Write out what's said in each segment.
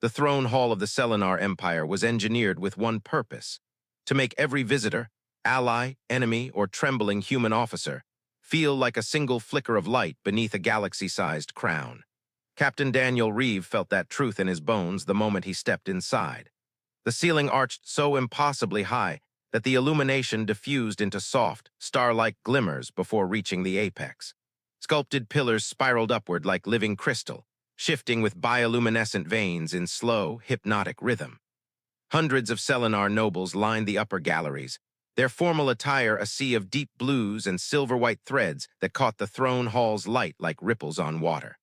The throne hall of the Selenar Empire was engineered with one purpose: to make every visitor, ally, enemy, or trembling human officer feel like a single flicker of light beneath a galaxy-sized crown. Captain Daniel Reeve felt that truth in his bones the moment he stepped inside. The ceiling arched so impossibly high that the illumination diffused into soft, star-like glimmers before reaching the apex. Sculpted pillars spiraled upward like living crystal, shifting with bioluminescent veins in slow, hypnotic rhythm. Hundreds of Selenar nobles lined the upper galleries, their formal attire a sea of deep blues and silver-white threads that caught the throne hall's light like ripples on water.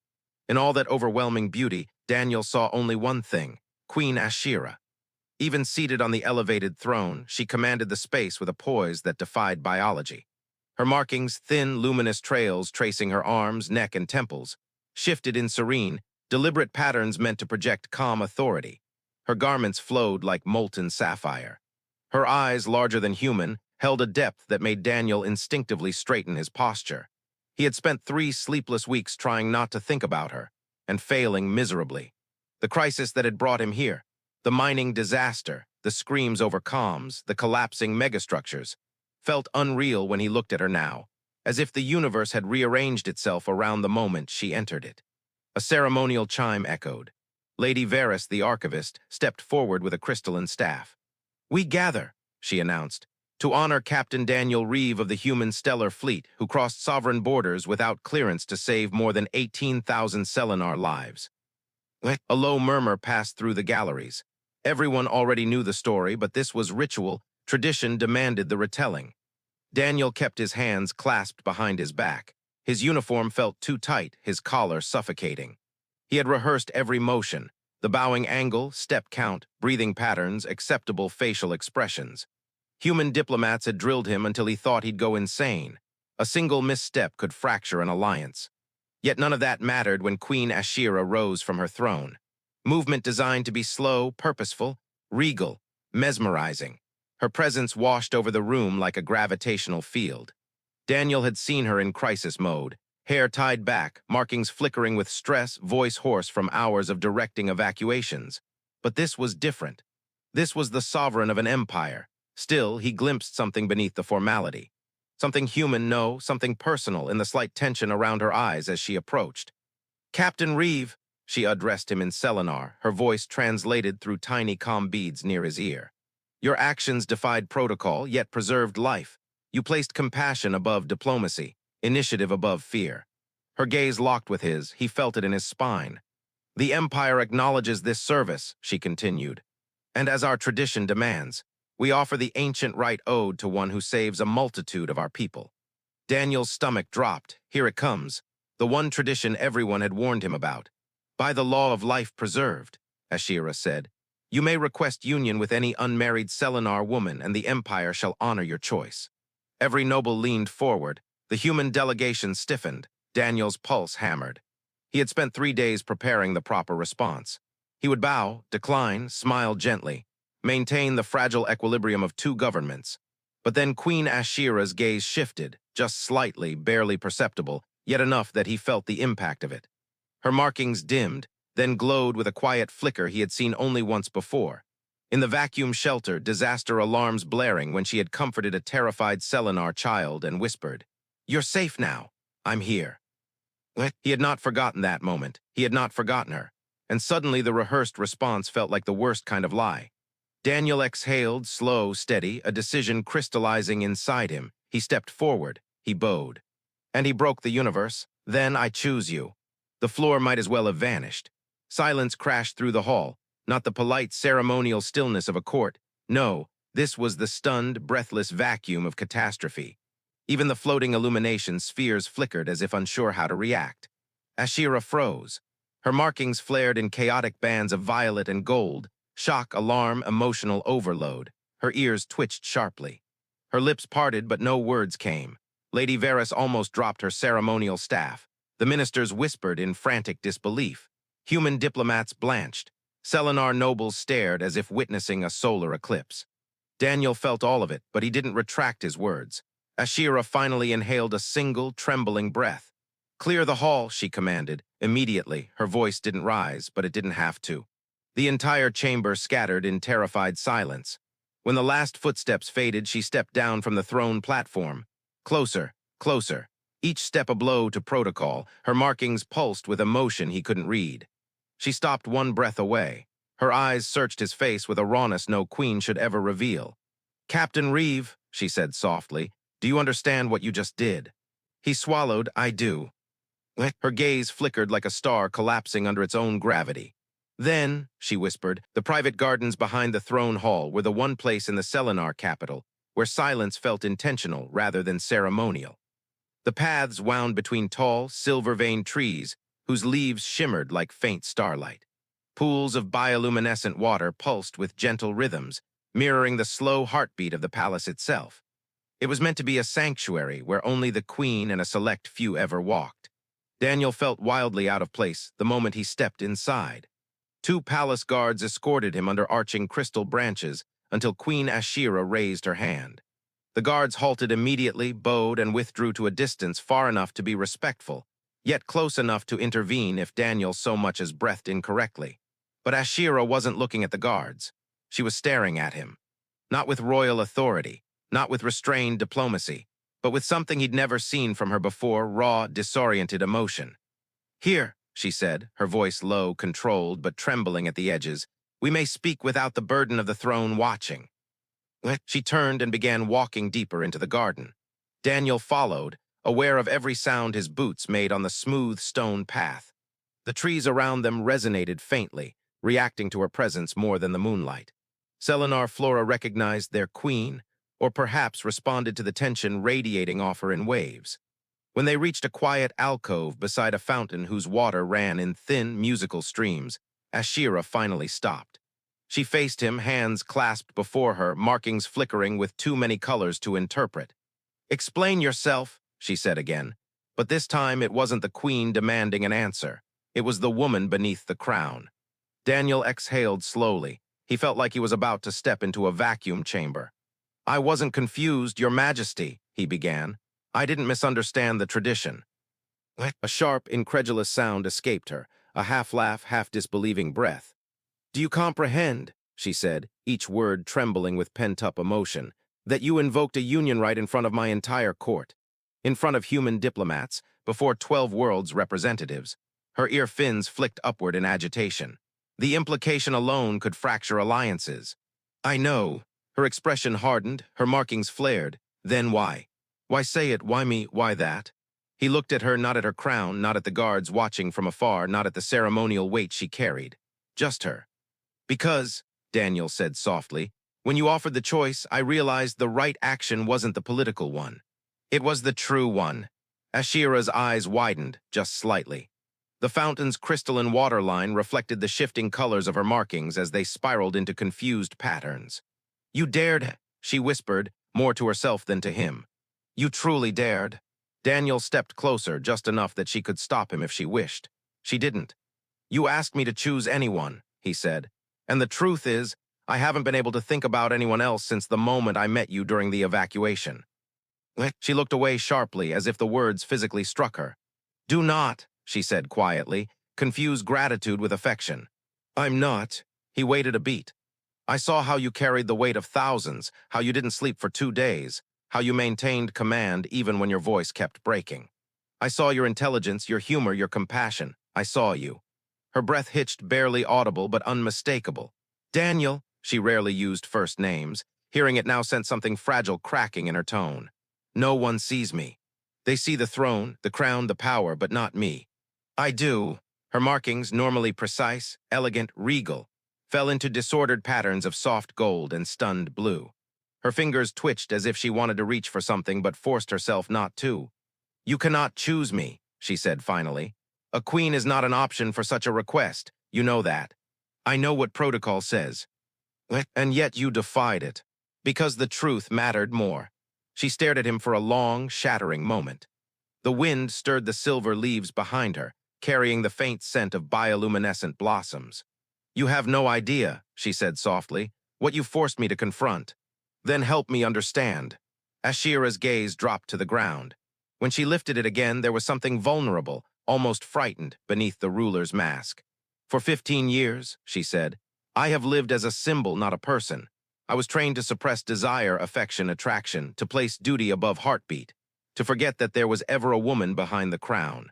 In all that overwhelming beauty, Daniel saw only one thing: Queen Ashira. Even seated on the elevated throne, she commanded the space with a poise that defied biology. Her markings, thin, luminous trails tracing her arms, neck, and temples, shifted in serene, deliberate patterns meant to project calm authority. Her garments flowed like molten sapphire. Her eyes, larger than human, held a depth that made Daniel instinctively straighten his posture. He had spent 3 sleepless weeks trying not to think about her, and failing miserably. The crisis that had brought him here, the mining disaster, the screams over comms, the collapsing megastructures, felt unreal when he looked at her now, as if the universe had rearranged itself around the moment she entered it. A ceremonial chime echoed. Lady Varys, the archivist, stepped forward with a crystalline staff. "We gather," she announced, "to honor Captain Daniel Reeve of the human stellar fleet, who crossed sovereign borders without clearance to save more than 18,000 Selenar lives." A low murmur passed through the galleries. Everyone already knew the story, but this was ritual. Tradition demanded the retelling. Daniel kept his hands clasped behind his back. His uniform felt too tight, his collar suffocating. He had rehearsed every motion: the bowing angle, step count, breathing patterns, acceptable facial expressions. Human diplomats had drilled him until he thought he'd go insane. A single misstep could fracture an alliance. Yet none of that mattered when Queen Ashira rose from her throne. Movement designed to be slow, purposeful, regal, mesmerizing. Her presence washed over the room like a gravitational field. Daniel had seen her in crisis mode, hair tied back, markings flickering with stress, voice hoarse from hours of directing evacuations. But this was different. This was the sovereign of an empire. Still, he glimpsed something beneath the formality. Something human, no, something personal in the slight tension around her eyes as she approached. "Captain Reeve," she addressed him in Selenar, her voice translated through tiny comm beads near his ear. "Your actions defied protocol, yet preserved life. You placed compassion above diplomacy, initiative above fear." Her gaze locked with his. He felt it in his spine. "The Empire acknowledges this service," she continued. "And as our tradition demands, we offer the ancient right owed to one who saves a multitude of our people." Daniel's stomach dropped. Here it comes. The one tradition everyone had warned him about. "By the law of life preserved," Ashira said, "you may request union with any unmarried Selenar woman, and the Empire shall honor your choice." Every noble leaned forward. The human delegation stiffened. Daniel's pulse hammered. He had spent 3 days preparing the proper response. He would bow, decline, smile gently, maintain the fragile equilibrium of 2 governments. But then Queen Ashira's gaze shifted, just slightly, barely perceptible, yet enough that he felt the impact of it. Her markings dimmed, then glowed with a quiet flicker he had seen only once before. In the vacuum shelter, disaster alarms blaring when she had comforted a terrified Selenar child and whispered, "You're safe now. I'm here." He had not forgotten that moment. He had not forgotten her. And suddenly the rehearsed response felt like the worst kind of lie. Daniel exhaled, slow, steady, a decision crystallizing inside him. He stepped forward. He bowed. "And he broke the universe. Then I choose you." The floor might as well have vanished. Silence crashed through the hall, not the polite ceremonial stillness of a court. No, this was the stunned, breathless vacuum of catastrophe. Even the floating illumination spheres flickered as if unsure how to react. Ashira froze. Her markings flared in chaotic bands of violet and gold, shock, alarm, emotional overload. Her ears twitched sharply. Her lips parted, but no words came. Lady Varys almost dropped her ceremonial staff. The ministers whispered in frantic disbelief. Human diplomats blanched. Selenar nobles stared as if witnessing a solar eclipse. Daniel felt all of it, but he didn't retract his words. Ashira finally inhaled a single, trembling breath. "Clear the hall," she commanded. Immediately, her voice didn't rise, but it didn't have to. The entire chamber scattered in terrified silence. When the last footsteps faded, she stepped down from the throne platform. Closer, closer, each step a blow to protocol, her markings pulsed with emotion he couldn't read. She stopped one breath away. Her eyes searched his face with a rawness no queen should ever reveal. "Captain Reeve," she said softly, "do you understand what you just did?" He swallowed. "I do." Her gaze flickered like a star collapsing under its own gravity. "Then," she whispered, "the private gardens behind the throne hall were the one place in the Selenar capital where silence felt intentional rather than ceremonial. The paths wound between tall, silver-veined trees whose leaves shimmered like faint starlight. Pools of bioluminescent water pulsed with gentle rhythms, mirroring the slow heartbeat of the palace itself. It was meant to be a sanctuary where only the queen and a select few ever walked. Daniel felt wildly out of place the moment he stepped inside. Two palace guards escorted him under arching crystal branches until Queen Ashira raised her hand. The guards halted immediately, bowed, and withdrew to a distance far enough to be respectful, yet close enough to intervene if Daniel so much as breathed incorrectly. But Ashira wasn't looking at the guards. She was staring at him. Not with royal authority, not with restrained diplomacy, but with something he'd never seen from her before, raw, disoriented emotion. "Here," she said, her voice low, controlled, but trembling at the edges, "we may speak without the burden of the throne watching." She turned and began walking deeper into the garden. Daniel followed, aware of every sound his boots made on the smooth stone path. The trees around them resonated faintly, reacting to her presence more than the moonlight. Selenar Flora recognized their queen, or perhaps responded to the tension radiating off her in waves. When they reached a quiet alcove beside a fountain whose water ran in thin, musical streams, Ashira finally stopped. She faced him, hands clasped before her, markings flickering with too many colors to interpret. "Explain yourself," she said again. But this time it wasn't the queen demanding an answer. It was the woman beneath the crown. Daniel exhaled slowly. He felt like he was about to step into a vacuum chamber. "I wasn't confused, Your Majesty," he began. "I didn't misunderstand the tradition." A sharp, incredulous sound escaped her, a half-laugh, half-disbelieving breath. "Do you comprehend," she said, each word trembling with pent-up emotion, "that you invoked a union right in front of my entire court, in front of human diplomats, before 12 worlds' representatives?" Her ear fins flicked upward in agitation. "The implication alone could fracture alliances." "I know." Her expression hardened, her markings flared. "Then why? Why say it? Why me? Why that?" He looked at her, not at her crown, not at the guards watching from afar, not at the ceremonial weight she carried. Just her. "Because," Daniel said softly, "when you offered the choice, I realized the right action wasn't the political one. It was the true one." Ashira's eyes widened, just slightly. The fountain's crystalline waterline reflected the shifting colors of her markings as they spiraled into confused patterns. "You dared," she whispered, more to herself than to him. "You truly dared." Daniel stepped closer, just enough that she could stop him if she wished. She didn't. "You asked me to choose anyone," he said. "And the truth is, I haven't been able to think about anyone else since the moment I met you during the evacuation." She looked away sharply, as if the words physically struck her. "Do not," she said quietly, confuse gratitude with affection. "I'm not." He waited a beat. "I saw how you carried the weight of thousands, how you didn't sleep for 2 days, how you maintained command even when your voice kept breaking. I saw your intelligence, your humor, your compassion. I saw you." Her breath hitched, barely audible but unmistakable. "Daniel," she rarely used first names. Hearing it now sent something fragile cracking in her tone. "No one sees me. They see the throne, the crown, the power, but not me." "I do." Her markings, normally precise, elegant, regal, fell into disordered patterns of soft gold and stunned blue. Her fingers twitched as if she wanted to reach for something but forced herself not to. "You cannot choose me," she said finally. "A queen is not an option for such a request. You know that. I know what protocol says. And yet you defied it. Because the truth mattered more." She stared at him for a long, shattering moment. The wind stirred the silver leaves behind her, carrying the faint scent of bioluminescent blossoms. "You have no idea," she said softly, "what you forced me to confront. Then help me understand." Ashira's gaze dropped to the ground. When she lifted it again, there was something vulnerable, almost frightened, beneath the ruler's mask. "For 15 years," she said, I have lived as a symbol, not a person. I was trained to suppress desire, affection, attraction, to place duty above heartbeat, to forget that there was ever a woman behind the crown.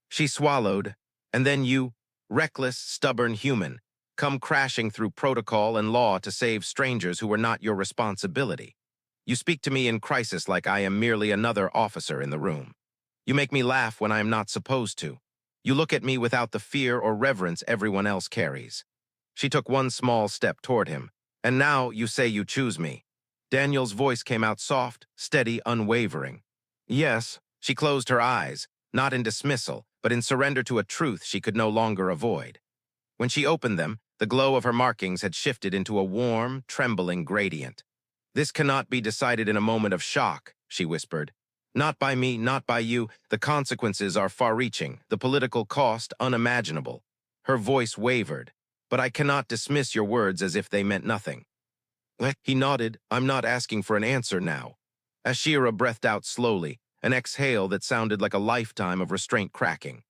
She swallowed, and then you, reckless, stubborn human, come crashing through protocol and law to save strangers who were not your responsibility. You speak to me in crisis like I am merely another officer in the room. You make me laugh when I am not supposed to. You look at me without the fear or reverence everyone else carries. She took one small step toward him. And now you say you choose me. Daniel's voice came out soft, steady, unwavering. Yes, she closed her eyes, not in dismissal, but in surrender to a truth she could no longer avoid. When she opened them, the glow of her markings had shifted into a warm, trembling gradient. This cannot be decided in a moment of shock, she whispered. Not by me, not by you. The consequences are far-reaching, the political cost unimaginable. Her voice wavered. But I cannot dismiss your words as if they meant nothing. He nodded. I'm not asking for an answer now. Ashira breathed out slowly, an exhale that sounded like a lifetime of restraint cracking.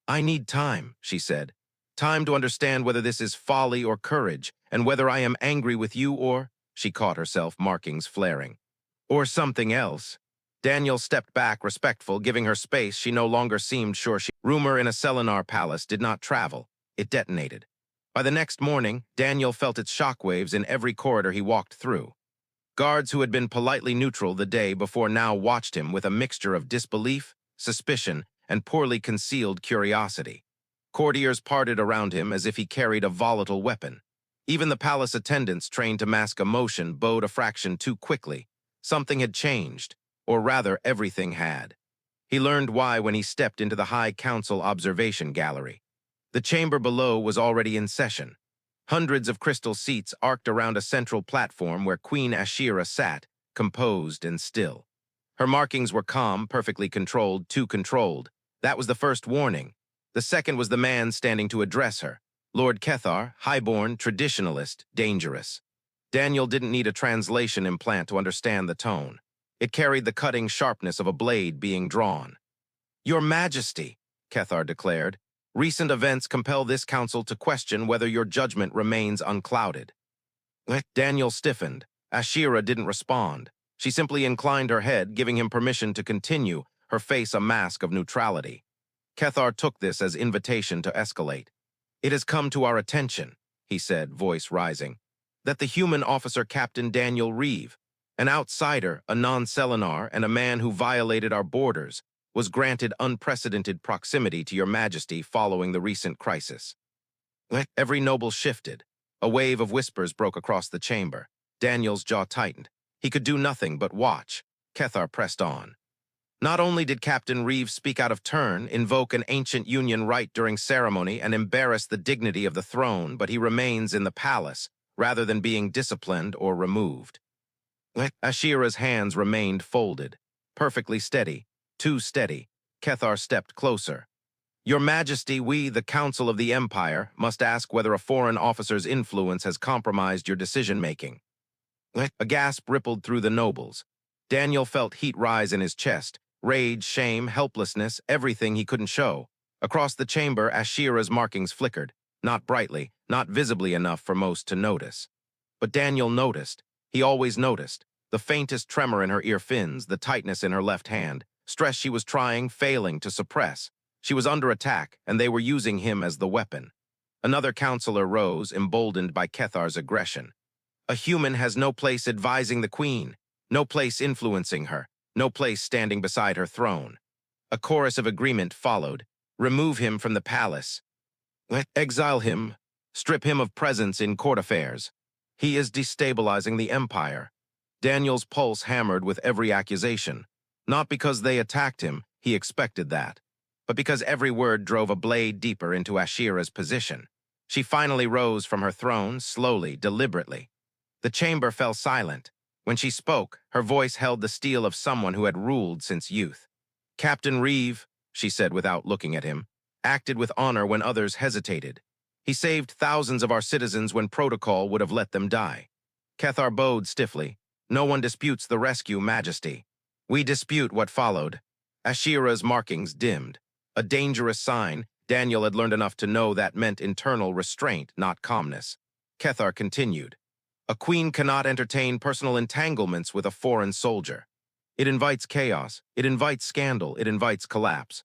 I need time, she said. Time to understand whether this is folly or courage, and whether I am angry with you or, she caught herself, markings flaring, or something else. Daniel stepped back, respectful, giving her space she no longer seemed sure she. Rumor in a Selenar palace did not travel. It detonated. By the next morning, Daniel felt its shockwaves in every corridor he walked through. Guards who had been politely neutral the day before now watched him with a mixture of disbelief, suspicion, and poorly concealed curiosity. Courtiers parted around him as if he carried a volatile weapon. Even the palace attendants trained to mask emotion bowed a fraction too quickly. Something had changed, or rather everything had. He learned why when he stepped into the High Council observation gallery. The chamber below was already in session. Hundreds of crystal seats arced around a central platform where Queen Ashira sat, composed and still. Her markings were calm, perfectly controlled, too controlled. That was the first warning. The second was the man standing to address her. Lord Kethar, highborn, traditionalist, dangerous. Daniel didn't need a translation implant to understand the tone. It carried the cutting sharpness of a blade being drawn. Your Majesty, Kethar declared. Recent events compel this council to question whether your judgment remains unclouded. Daniel stiffened. Ashira didn't respond. She simply inclined her head, giving him permission to continue, her face a mask of neutrality. Kethar took this as invitation to escalate. It has come to our attention, he said, voice rising, that the human officer Captain Daniel Reeve, an outsider, a non-Selenar, and a man who violated our borders, was granted unprecedented proximity to your Majesty following the recent crisis. Every noble shifted. A wave of whispers broke across the chamber. Daniel's jaw tightened. He could do nothing but watch. Kethar pressed on. Not only did Captain Reeves speak out of turn, invoke an ancient Union rite during ceremony, and embarrass the dignity of the throne, but he remains in the palace, rather than being disciplined or removed. Ashira's hands remained folded, perfectly steady. Too steady. Kethar stepped closer. Your Majesty, we, the Council of the Empire, must ask whether a foreign officer's influence has compromised your decision-making. A gasp rippled through the nobles. Daniel felt heat rise in his chest. Rage, shame, helplessness, everything he couldn't show. Across the chamber, Ashira's markings flickered. Not brightly, not visibly enough for most to notice. But Daniel noticed. He always noticed. The faintest tremor in her ear fins, the tightness in her left hand. Stress she was trying, failing to suppress. She was under attack, and they were using him as the weapon. Another counselor rose, emboldened by Kethar's aggression. A human has no place advising the queen, no place influencing her, no place standing beside her throne. A chorus of agreement followed. Remove him from the palace. Exile him. Strip him of presence in court affairs. He is destabilizing the empire. Daniel's pulse hammered with every accusation. Not because they attacked him, he expected that, but because every word drove a blade deeper into Ashira's position. She finally rose from her throne, slowly, deliberately. The chamber fell silent. When she spoke, her voice held the steel of someone who had ruled since youth. Captain Reeve, she said without looking at him, acted with honor when others hesitated. He saved thousands of our citizens when protocol would have let them die. Kethar bowed stiffly. No one disputes the rescue, Majesty. We dispute what followed. Ashira's markings dimmed. A dangerous sign. Daniel had learned enough to know that meant internal restraint, not calmness. Kethar continued. A queen cannot entertain personal entanglements with a foreign soldier. It invites chaos, it invites scandal, it invites collapse.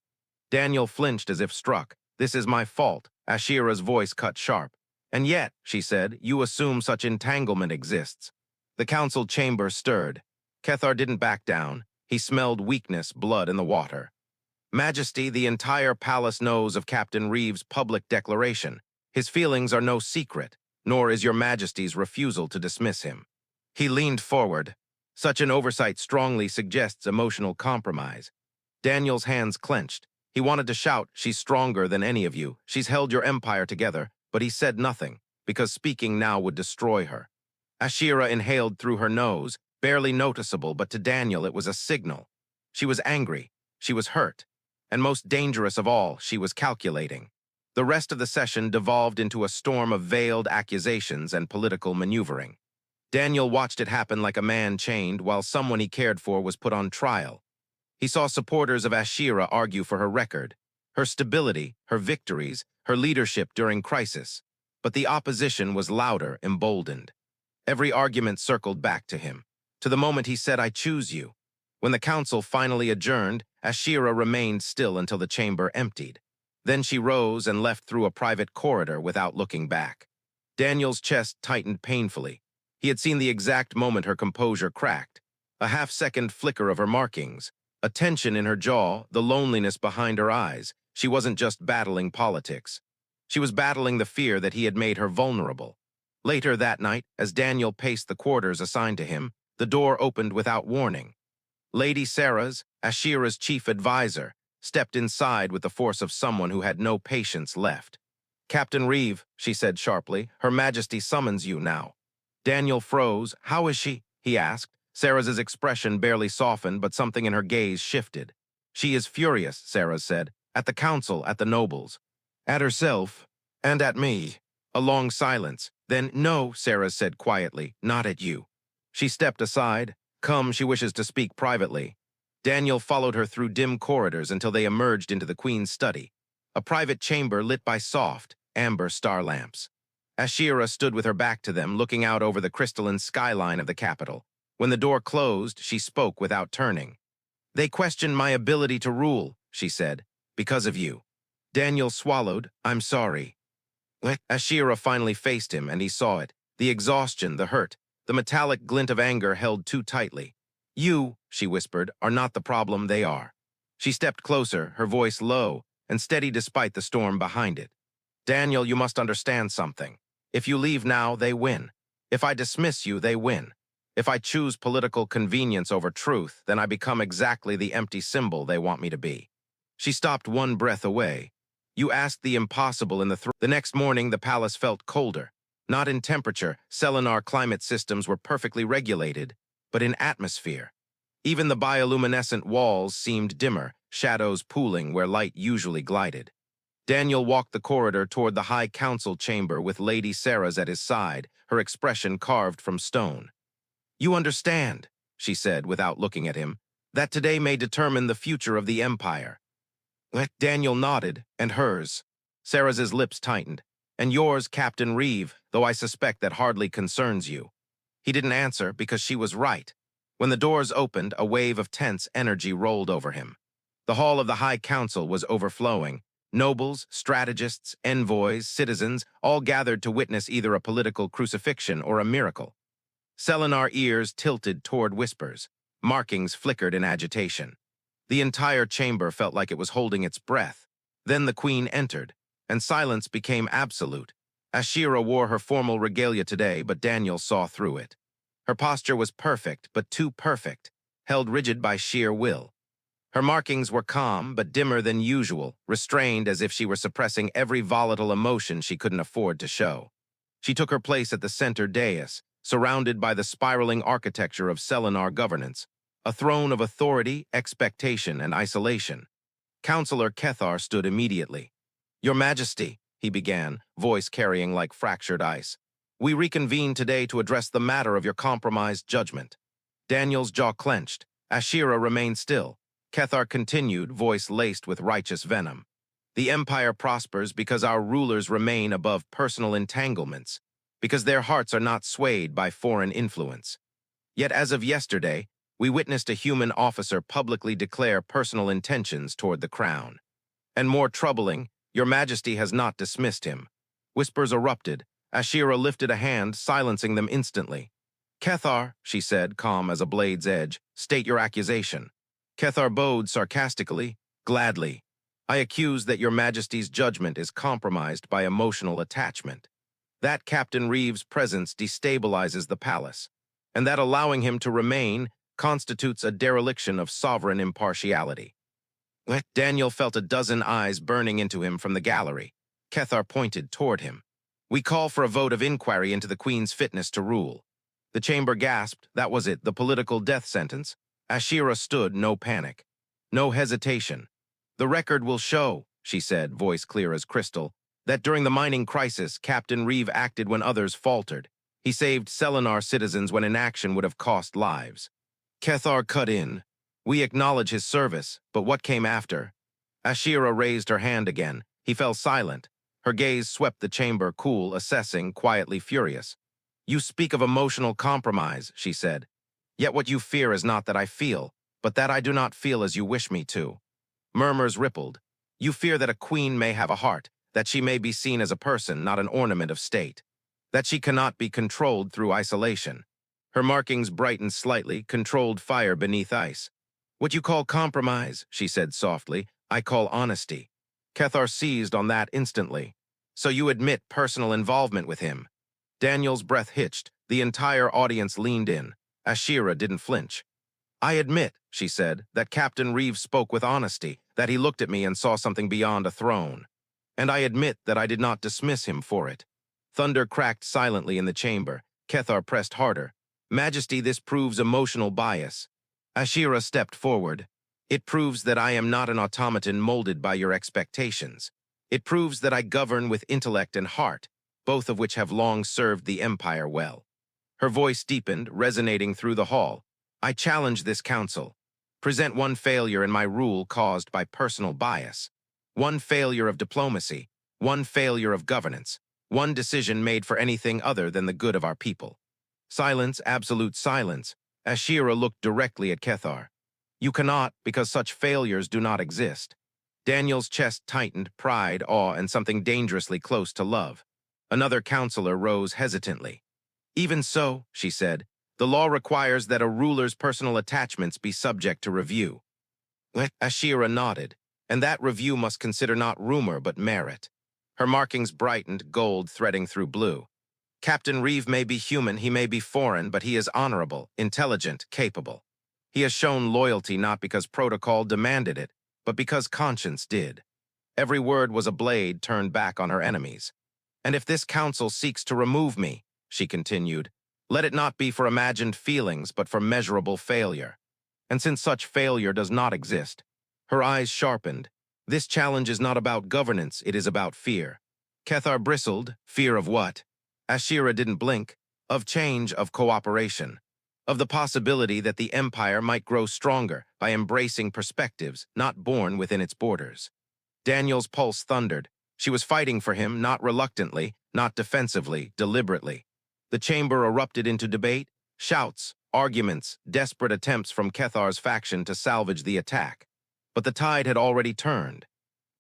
Daniel flinched as if struck. This is my fault, Ashira's voice cut sharp. And yet, she said, you assume such entanglement exists. The council chamber stirred. Kethar didn't back down. He smelled weakness, blood in the water. Majesty, the entire palace knows of Captain Reeves' public declaration. His feelings are no secret, nor is your Majesty's refusal to dismiss him. He leaned forward. Such an oversight strongly suggests emotional compromise. Daniel's hands clenched. He wanted to shout, she's stronger than any of you. She's held your empire together, but he said nothing, because speaking now would destroy her. Ashira inhaled through her nose, barely noticeable, but to Daniel it was a signal. She was angry. She was hurt. And most dangerous of all, she was calculating. The rest of the session devolved into a storm of veiled accusations and political maneuvering. Daniel watched it happen like a man chained while someone he cared for was put on trial. He saw supporters of Ashira argue for her record, her stability, her victories, her leadership during crisis. But the opposition was louder, emboldened. Every argument circled back to him, to the moment he said, I choose you. When the council finally adjourned, Ashira remained still until the chamber emptied. Then she rose and left through a private corridor without looking back. Daniel's chest tightened painfully. He had seen the exact moment her composure cracked, a half-second flicker of her markings, a tension in her jaw, the loneliness behind her eyes. She wasn't just battling politics. She was battling the fear that he had made her vulnerable. Later that night, as Daniel paced the quarters assigned to him, the door opened without warning. Lady Sarah's, Ashira's chief advisor, stepped inside with the force of someone who had no patience left. Captain Reeve, she said sharply, Her Majesty summons you now. Daniel froze. How is she? He asked. Sarah's expression barely softened, but something in her gaze shifted. She is furious, Sarah said, at the council, at the nobles, at herself, and at me. A long silence. Then, no, Sarah said quietly, not at you. She stepped aside. Come, she wishes to speak privately. Daniel followed her through dim corridors until they emerged into the Queen's study, a private chamber lit by soft, amber star lamps. Ashira stood with her back to them, looking out over the crystalline skyline of the capital. When the door closed, she spoke without turning. They questioned my ability to rule, she said, because of you. Daniel swallowed. I'm sorry. Ashira finally faced him, and he saw it. The exhaustion, the hurt, the metallic glint of anger held too tightly. You, she whispered, are not the problem, they are. She stepped closer, her voice low and steady despite the storm behind it. Daniel, you must understand something. If you leave now, they win. If I dismiss you, they win. If I choose political convenience over truth, then I become exactly the empty symbol they want me to be. She stopped one breath away. You asked the impossible in the next morning, the palace felt colder. Not in temperature, Selenar climate systems were perfectly regulated, but in atmosphere. Even the bioluminescent walls seemed dimmer, shadows pooling where light usually glided. Daniel walked the corridor toward the high council chamber with Lady Sarah's at his side, her expression carved from stone. You understand, she said without looking at him, that today may determine the future of the empire. Daniel nodded, and hers. Sarah's lips tightened. And yours, Captain Reeve, though I suspect that hardly concerns you. He didn't answer because she was right. When the doors opened, a wave of tense energy rolled over him. The hall of the High Council was overflowing. Nobles, strategists, envoys, citizens, all gathered to witness either a political crucifixion or a miracle. Selenar ears tilted toward whispers. Markings flickered in agitation. The entire chamber felt like it was holding its breath. Then the Queen entered, and silence became absolute. Ashira wore her formal regalia today, but Daniel saw through it. Her posture was perfect, but too perfect, held rigid by sheer will. Her markings were calm, but dimmer than usual, restrained as if she were suppressing every volatile emotion she couldn't afford to show. She took her place at the center dais, surrounded by the spiraling architecture of Selenar governance, a throne of authority, expectation, and isolation. Counselor Kethar stood immediately. Your Majesty, he began, voice carrying like fractured ice. We reconvene today to address the matter of your compromised judgment. Daniel's jaw clenched. Ashira remained still. Kethar continued, voice laced with righteous venom. The empire prospers because our rulers remain above personal entanglements. because their hearts are not swayed by foreign influence. Yet as of yesterday, we witnessed a human officer publicly declare personal intentions toward the crown. And more troubling, your majesty has not dismissed him. Whispers erupted. Ashira lifted a hand, silencing them instantly. Kethar, she said, calm as a blade's edge, state your accusation. Kethar bowed sarcastically. Gladly. I accuse that your majesty's judgment is compromised by emotional attachment. That Captain Reeves' presence destabilizes the palace, and that allowing him to remain constitutes a dereliction of sovereign impartiality. Daniel felt a dozen eyes burning into him from the gallery. Kethar pointed toward him. We call for a vote of inquiry into the Queen's fitness to rule. The chamber gasped. That was it, the political death sentence. Ashira stood, no panic, no hesitation. The record will show, she said, voice clear as crystal, that during the mining crisis, Captain Reeve acted when others faltered. He saved Selenar citizens when inaction would have cost lives. Kethar cut in. We acknowledge his service, but what came after? Ashira raised her hand again. He fell silent. Her gaze swept the chamber, cool, assessing, quietly furious. You speak of emotional compromise, she said. Yet what you fear is not that I feel, but that I do not feel as you wish me to. Murmurs rippled. You fear that a queen may have a heart, that she may be seen as a person, not an ornament of state, that she cannot be controlled through isolation. Her markings brightened slightly, controlled fire beneath ice. What you call compromise, she said softly, I call honesty. Kethar seized on that instantly. So you admit personal involvement with him. Daniel's breath hitched. The entire audience leaned in. Ashira didn't flinch. I admit, she said, that Captain Reeves spoke with honesty, that he looked at me and saw something beyond a throne. And I admit that I did not dismiss him for it. Thunder cracked silently in the chamber. Kethar pressed harder. Majesty, this proves emotional bias. Ashira stepped forward. It proves that I am not an automaton molded by your expectations. It proves that I govern with intellect and heart, both of which have long served the Empire well. Her voice deepened, resonating through the hall. I challenge this council. Present one failure in my rule caused by personal bias. One failure of diplomacy. One failure of governance. One decision made for anything other than the good of our people. Silence, absolute silence. Ashira looked directly at Kethar. You cannot, because such failures do not exist. Daniel's chest tightened, pride, awe, and something dangerously close to love. Another counselor rose hesitantly. Even so, she said, the law requires that a ruler's personal attachments be subject to review. Ashira nodded, and that review must consider not rumor but merit. Her markings brightened, gold threading through blue. Captain Reeve may be human, he may be foreign, but he is honorable, intelligent, capable. He has shown loyalty not because protocol demanded it, but because conscience did. Every word was a blade turned back on her enemies. And if this council seeks to remove me, she continued, let it not be for imagined feelings, but for measurable failure. And since such failure does not exist, her eyes sharpened. This challenge is not about governance, it is about fear. Kethar bristled. Fear of what? Ashira didn't blink. Of change, of cooperation. Of the possibility that the Empire might grow stronger by embracing perspectives not born within its borders. Daniel's pulse thundered. She was fighting for him, not reluctantly, not defensively, deliberately. The chamber erupted into debate, shouts, arguments, desperate attempts from Kethar's faction to salvage the attack. But the tide had already turned.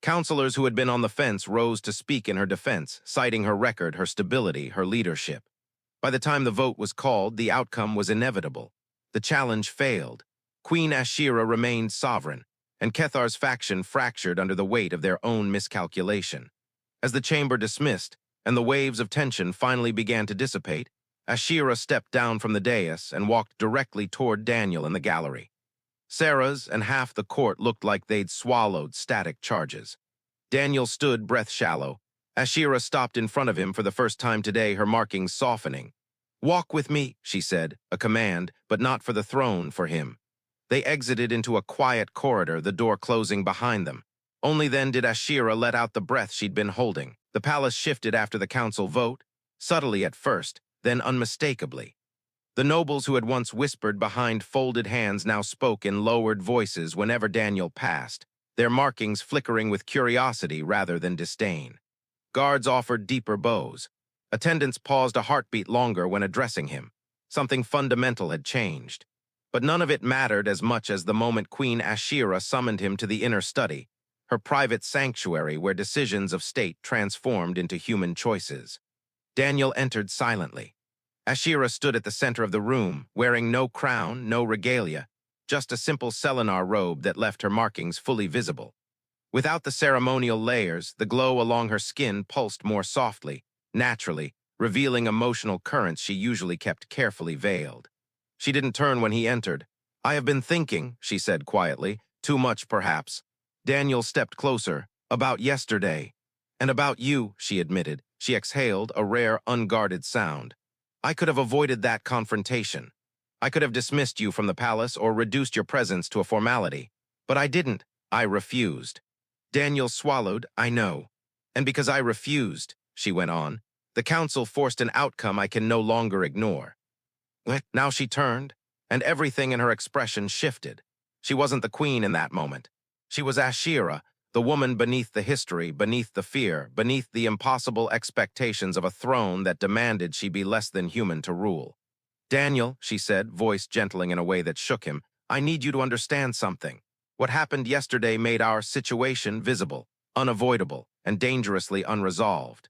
Counselors who had been on the fence rose to speak in her defense, citing her record, her stability, her leadership. By the time the vote was called, the outcome was inevitable. The challenge failed. Queen Ashira remained sovereign, and Kethar's faction fractured under the weight of their own miscalculation. As the chamber dismissed, and the waves of tension finally began to dissipate, Ashira stepped down from the dais and walked directly toward Daniel in the gallery. Sarah's and half the court looked like they'd swallowed static charges. Daniel stood breath shallow. Ashira stopped in front of him for the first time today, her markings softening. Walk with me, she said, a command, but not for the throne, for him. They exited into a quiet corridor, the door closing behind them. Only then did Ashira let out the breath she'd been holding. The palace shifted after the council vote, subtly at first, then unmistakably. The nobles who had once whispered behind folded hands now spoke in lowered voices whenever Daniel passed, their markings flickering with curiosity rather than disdain. Guards offered deeper bows. Attendants paused a heartbeat longer when addressing him. Something fundamental had changed. But none of it mattered as much as the moment Queen Ashira summoned him to the inner study, her private sanctuary where decisions of state transformed into human choices. Daniel entered silently. Ashira stood at the center of the room, wearing no crown, no regalia, just a simple Selenar robe that left her markings fully visible. Without the ceremonial layers, the glow along her skin pulsed more softly, naturally, revealing emotional currents she usually kept carefully veiled. She didn't turn when he entered. "I have been thinking," she said quietly, "too much perhaps." Daniel stepped closer. "About yesterday." "And about you," she admitted. She exhaled, a rare, unguarded sound. "I could have avoided that confrontation. I could have dismissed you from the palace or reduced your presence to a formality. But I didn't. I refused." Daniel swallowed. "I know. And because I refused," she went on, "the council forced an outcome I can no longer ignore." Now she turned, and everything in her expression shifted. She wasn't the queen in that moment. She was Ashira, the woman beneath the history, beneath the fear, beneath the impossible expectations of a throne that demanded she be less than human to rule. "Daniel," she said, voice gentling in a way that shook him, "I need you to understand something. What happened yesterday made our situation visible, unavoidable, and dangerously unresolved."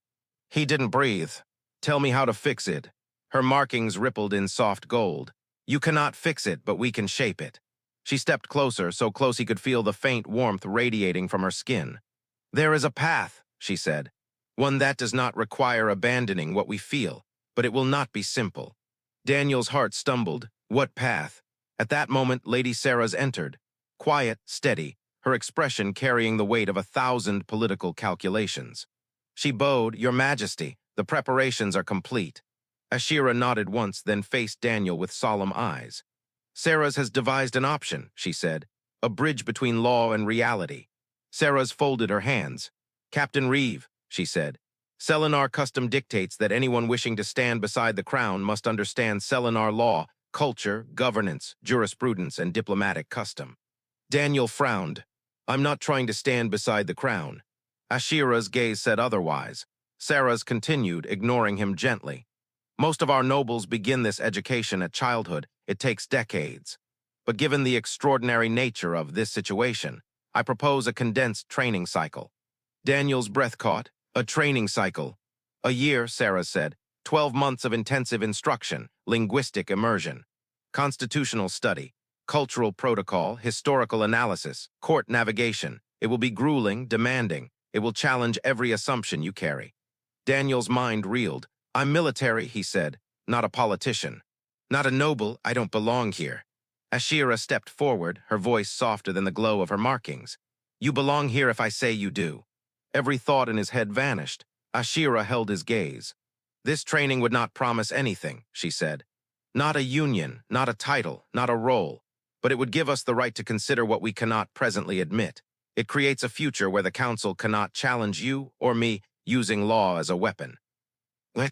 He didn't breathe. "Tell me how to fix it." Her markings rippled in soft gold. "You cannot fix it, but we can shape it." She stepped closer, so close he could feel the faint warmth radiating from her skin. "There is a path," she said. "One that does not require abandoning what we feel, but it will not be simple." Daniel's heart stumbled. What path? At that moment, Lady Sarah's entered. Quiet, steady, her expression carrying the weight of 1,000 political calculations. She bowed, "Your Majesty, the preparations are complete." Ashira nodded once, then faced Daniel with solemn eyes. "Sarah's has devised an option," she said, "a bridge between law and reality." Sarah's folded her hands. "Captain Reeve," she said, "Selenar custom dictates that anyone wishing to stand beside the crown must understand Selenar law, culture, governance, jurisprudence, and diplomatic custom." Daniel frowned. "I'm not trying to stand beside the crown." Ashira's gaze said otherwise. Sarah's continued, ignoring him gently. "Most of our nobles begin this education at childhood. It takes decades. But given the extraordinary nature of this situation, I propose a condensed training cycle." Daniel's breath caught. "A training cycle." "A year," Sarah said. 12 months of intensive instruction, linguistic immersion, constitutional study, cultural protocol, historical analysis, court navigation. It will be grueling, demanding. It will challenge every assumption you carry." Daniel's mind reeled. "I'm military," he said, "not a politician. Not a noble. I don't belong here." Ashira stepped forward, her voice softer than the glow of her markings. "You belong here if I say you do." Every thought in his head vanished. Ashira held his gaze. "This training would not promise anything," she said. "Not a union, not a title, not a role. But it would give us the right to consider what we cannot presently admit. It creates a future where the council cannot challenge you or me using law as a weapon."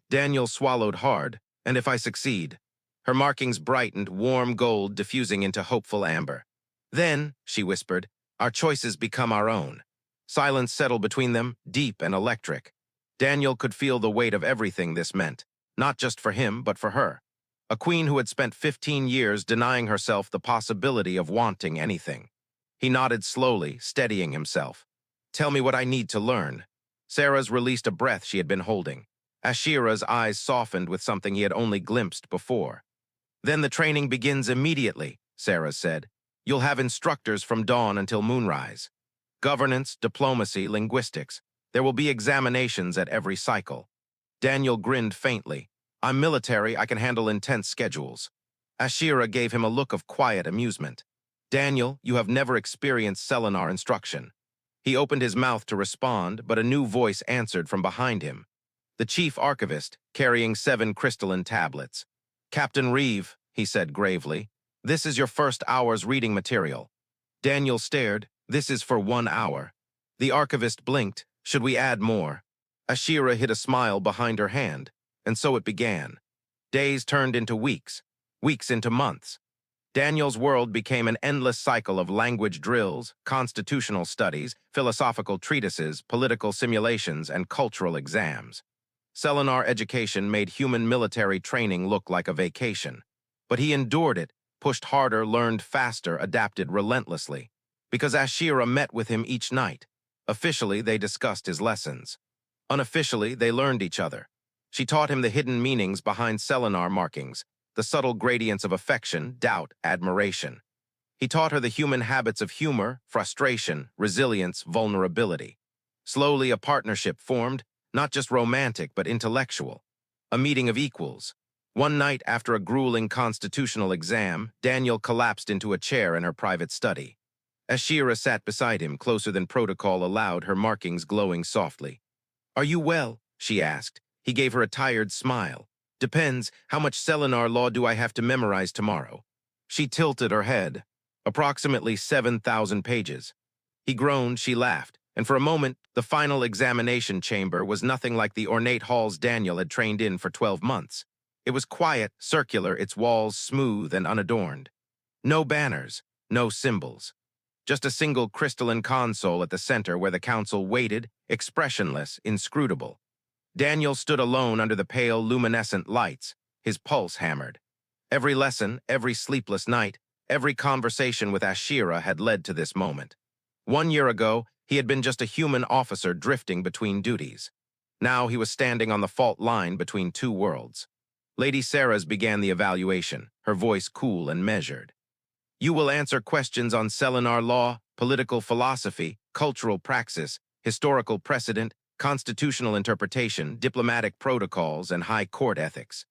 Daniel swallowed hard. "And if I succeed?" Her markings brightened, warm gold diffusing into hopeful amber. "Then," she whispered, "our choices become our own." Silence settled between them, deep and electric. Daniel could feel the weight of everything this meant, not just for him, but for her. A queen who had spent 15 years denying herself the possibility of wanting anything. He nodded slowly, steadying himself. "Tell me what I need to learn." Sarah's released a breath she had been holding. Ashira's eyes softened with something he had only glimpsed before. "Then the training begins immediately," Sarah said. "You'll have instructors from dawn until moonrise. Governance, diplomacy, linguistics. There will be examinations at every cycle." Daniel grinned faintly. "I'm military, I can handle intense schedules." Ashira gave him a look of quiet amusement. "Daniel, you have never experienced Selenar instruction." He opened his mouth to respond, but a new voice answered from behind him. The chief archivist, carrying 7 crystalline tablets. "Captain Reeve," he said gravely, "this is your first hour's reading material." Daniel stared. "This is for 1 hour." The archivist blinked. "Should we add more?" Ashira hid a smile behind her hand, and so it began. Days turned into weeks, weeks into months. Daniel's world became an endless cycle of language drills, constitutional studies, philosophical treatises, political simulations, and cultural exams. Selenar education made human military training look like a vacation. But he endured it, pushed harder, learned faster, adapted relentlessly. Because Ashira met with him each night. Officially, they discussed his lessons. Unofficially, they learned each other. She taught him the hidden meanings behind Selenar markings, the subtle gradients of affection, doubt, admiration. He taught her the human habits of humor, frustration, resilience, vulnerability. Slowly, a partnership formed, not just romantic but intellectual. A meeting of equals. One night after a grueling constitutional exam, Daniel collapsed into a chair in her private study. Ashira sat beside him, closer than protocol allowed, her markings glowing softly. "Are you well?" she asked. He gave her a tired smile. "Depends. How much Selenar law do I have to memorize tomorrow?" She tilted her head. "Approximately 7,000 pages." He groaned, she laughed, and for a moment, the final examination chamber was nothing like the ornate halls Daniel had trained in for 12 months. It was quiet, circular, its walls smooth and unadorned. No banners, no symbols. Just a single crystalline console at the center where the council waited, expressionless, inscrutable. Daniel stood alone under the pale, luminescent lights, his pulse hammered. Every lesson, every sleepless night, every conversation with Ashira had led to this moment. 1 year ago, he had been just a human officer drifting between duties. Now he was standing on the fault line between two worlds. Lady Sarah's began the evaluation, her voice cool and measured. "You will answer questions on Selenar law, political philosophy, cultural praxis, historical precedent, constitutional interpretation, diplomatic protocols, and high court ethics."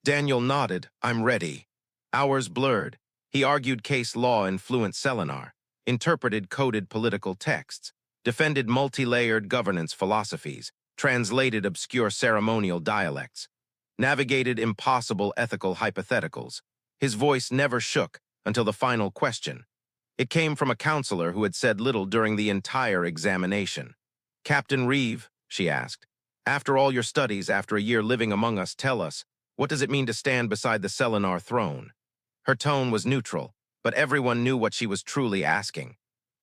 Daniel nodded. "I'm ready." Hours blurred. He argued case law in fluent Selenar, interpreted coded political texts, defended multi-layered governance philosophies, translated obscure ceremonial dialects, navigated impossible ethical hypotheticals. His voice never shook until the final question. It came from a counselor who had said little during the entire examination. "Captain Reeve," she asked, "after all your studies, after a year living among us, tell us, what does it mean to stand beside the Selenar throne?" Her tone was neutral, but everyone knew what she was truly asking.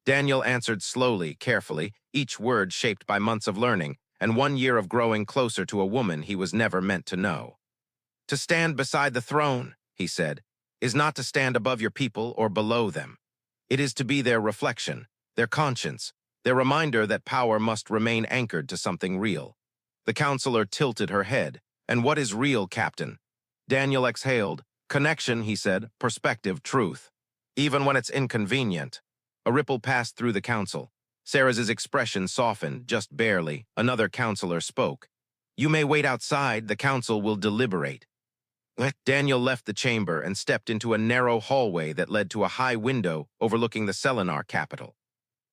Daniel answered slowly, carefully, each word shaped by months of learning and 1 year of growing closer to a woman he was never meant to know. "To stand beside the throne," he said, "is not to stand above your people or below them. It is to be their reflection, their conscience, their reminder that power must remain anchored to something real." The counselor tilted her head. "And what is real, Captain?" Daniel exhaled. "Connection," he said, "perspective, truth. Even when it's inconvenient." A ripple passed through the council. Sarah's expression softened, just barely. Another counselor spoke. "You may wait outside, the council will deliberate." Daniel left the chamber and stepped into a narrow hallway that led to a high window overlooking the Selenar capital.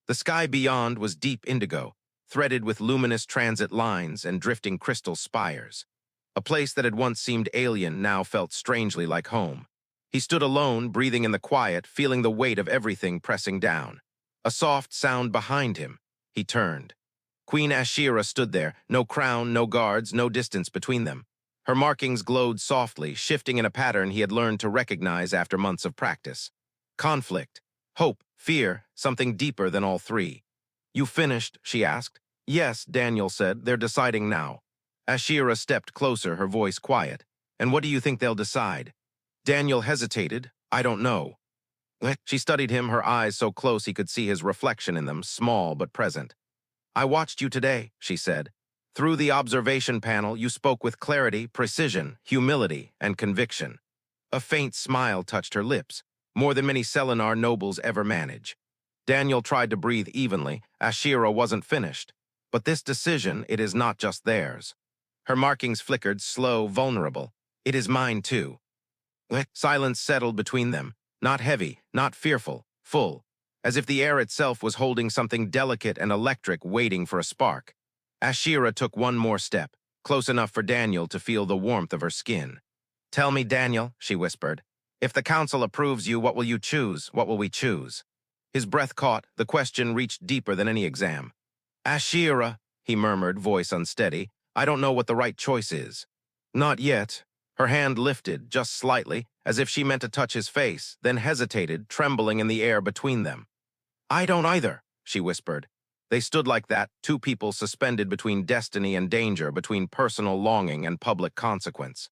The sky beyond was deep indigo, threaded with luminous transit lines and drifting crystal spires. A place that had once seemed alien now felt strangely like home. He stood alone, breathing in the quiet, feeling the weight of everything pressing down. A soft sound behind him. He turned. Queen Ashira stood there, no crown, no guards, no distance between them. Her markings glowed softly, shifting in a pattern he had learned to recognize after months of practice. Conflict, hope, fear, something deeper than all three. "You finished?" she asked. "Yes," Daniel said. "They're deciding now." Ashira stepped closer, her voice quiet. "And what do you think they'll decide?" Daniel hesitated. "I don't know." She studied him, her eyes so close he could see his reflection in them, small but present. "I watched you today," she said. "Through the observation panel, you spoke with clarity, precision, humility, and conviction." A faint smile touched her lips, more than many Selenar nobles ever manage. Daniel tried to breathe evenly. Ashira wasn't finished. "But this decision, it is not just theirs." Her markings flickered, slow, vulnerable. "It is mine too." Silence settled between them, not heavy, not fearful, full, as if the air itself was holding something delicate and electric waiting for a spark. Ashira took one more step, close enough for Daniel to feel the warmth of her skin. "Tell me, Daniel," she whispered, "if the council approves you, what will you choose? What will we choose?" His breath caught, the question reached deeper than any exam. "Ashira," he murmured, voice unsteady, "I don't know what the right choice is." "Not yet." Her hand lifted, just slightly, as if she meant to touch his face, then hesitated, trembling in the air between them. "I don't either," she whispered. They stood like that, two people suspended between destiny and danger, between personal longing and public consequence.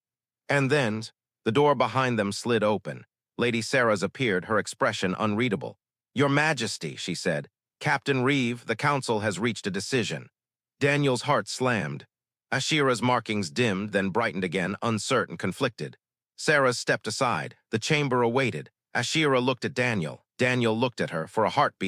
And then, the door behind them slid open. Lady Sarah's appeared, her expression unreadable. "Your Majesty," she said, "Captain Reeve, the council has reached a decision." Daniel's heart slammed. Ashira's markings dimmed, then brightened again, uncertain, conflicted. Sarah stepped aside. The chamber awaited. Ashira looked at Daniel. Daniel looked at her. For a heartbeat,